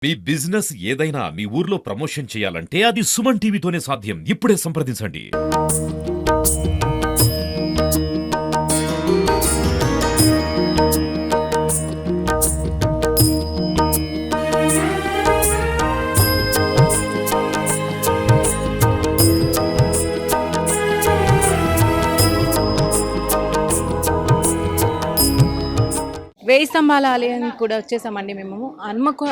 మీ business ఏదైనా మీ ఊర్లో promotion చేయాలంటే అది సుమన్ టీవీతోనే సాధ్యం. ఇప్పుడే సంప్రదించండి. వేయి స్తంభాల ఆలయానికి కూడా వచ్చేసామండి మేము.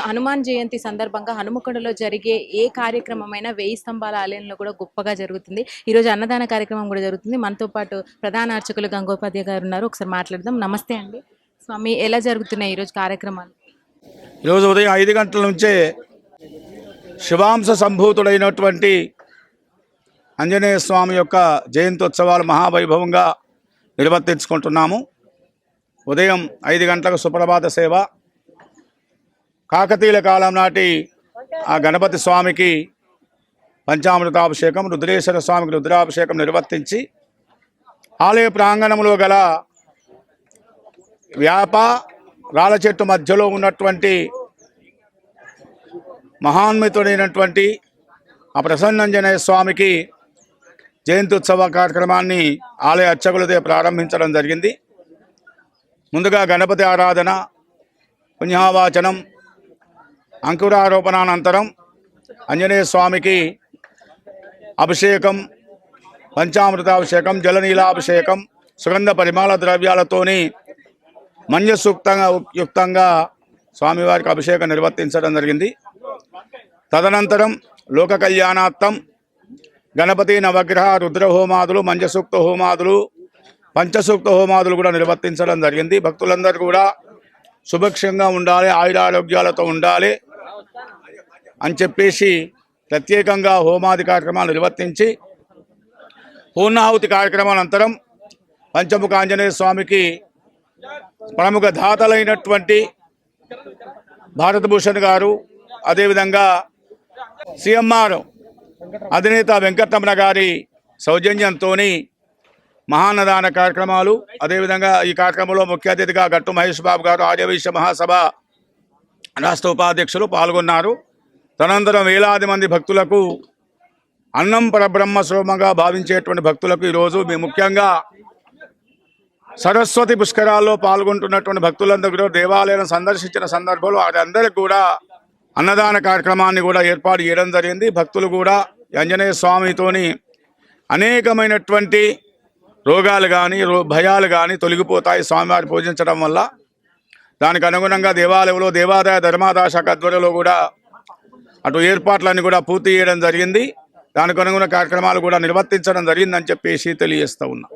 హనుమాన్ జయంతి సందర్భంగా హనుమకొండలో జరిగే ఏ కార్యక్రమమైనా వేయి స్తంభాల ఆలయంలో కూడా గొప్పగా జరుగుతుంది. ఈరోజు అన్నదాన కార్యక్రమం కూడా జరుగుతుంది. మనతో పాటు ప్రధాన అర్చకులు గంగోపాధ్యాయ గారు ఉన్నారు. ఒకసారి మాట్లాడదాం. నమస్తే అండి. స్వామి, ఎలా జరుగుతున్నాయి ఈరోజు కార్యక్రమాలు? ఈరోజు ఉదయం 5 గంటల నుంచే శివాంశ సంభూతుడైనటువంటి ఆంజనేయ స్వామి యొక్క జయంత్యోత్సవాలు మహావైభవంగా నిర్వర్తించుకుంటున్నాము. ఉదయం 5 గంటలకు సుప్రభాత సేవ, కాకతీయుల కాలం నాటి ఆ గణపతి స్వామికి పంచామృతాభిషేకం, రుద్రేశ్వర స్వామికి రుద్రాభిషేకం నిర్వర్తించి ఆలయ ప్రాంగణంలో గల వేప రాళ్ళ చెట్టు మధ్యలో ఉన్నటువంటి మహాన్వితుడైనటువంటి ఆ ప్రసన్నాంజనేయ స్వామికి జయంత్యుత్సవ కార్యక్రమాన్ని ఆలయ అర్చకులతో ప్రారంభించడం జరిగింది. ముందుగా గణపతి ఆరాధన, పుణ్యావాచనం, అంకురారోపణానంతరం ఆంజనేయ స్వామికి అభిషేకం, పంచామృతాభిషేకం, జలనీలాభిషేకం, సుగంధ పరిమళ ద్రవ్యాలతోని మంజసూక్తంగా స్వామివారికి అభిషేకం నిర్వర్తించడం జరిగింది. తదనంతరం లోక కళ్యాణార్థం గణపతి నవగ్రహ రుద్రహోమాదులు, మంజసూక్త హోమాదులు, పంచసూక్త హోమాదులు కూడా నిర్వర్తించడం జరిగింది. భక్తులందరూ కూడా సుభిక్షంగా ఉండాలి, ఆయురారోగ్యాలతో ఉండాలి అని చెప్పేసి ప్రత్యేకంగా హోమాది కార్యక్రమాలు నిర్వర్తించి పూర్ణాహుతి కార్యక్రమానంతరం పంచముఖ ఆంజనేయ స్వామికి ప్రముఖ దాతలైనటువంటి భారతభూషణ్ గారు, అదేవిధంగా సిఎంఆర్ అధినేత వెంకటరమణ గారి సౌజన్యంతో మహాన్నదాన కార్యక్రమాలు, అదేవిధంగా ఈ కార్యక్రమంలో ముఖ్య అతిథిగా గట్టు మహేష్ బాబు గారు, ఆర్యవైశ్య మహాసభ రాష్ట్ర ఉపాధ్యక్షులు పాల్గొన్నారు. తదనంతరం వేలాది మంది భక్తులకు అన్నం పరబ్రహ్మ శ్రోమగా భావించేటువంటి భక్తులకు ఈరోజు ముఖ్యంగా సరస్వతి పుష్కరాల్లో పాల్గొంటున్నటువంటి భక్తులందరూ కూడా దేవాలయాలను సందర్శించిన సందర్భంలో వారందరికీ కూడా అన్నదాన కార్యక్రమాన్ని కూడా ఏర్పాటు చేయడం జరిగింది. భక్తులు కూడా ఆంజనేయ స్వామితోని అనేకమైనటువంటి రోగాలు కానీ భయాలు కానీ తొలగిపోతాయి స్వామివారి పూజించడం వల్ల. దానికి అనుగుణంగా దేవాలయంలో దేవాదాయ ధర్మాదాయ శాఖ ఆధ్వర్యంలో కూడా అటు ఏర్పాట్లన్నీ కూడా పూర్తి చేయడం జరిగింది. దానికి అనుగుణ కార్యక్రమాలు కూడా నిర్వర్తించడం జరిగిందని చెప్పేసి తెలియజేస్తూ ఉన్నా.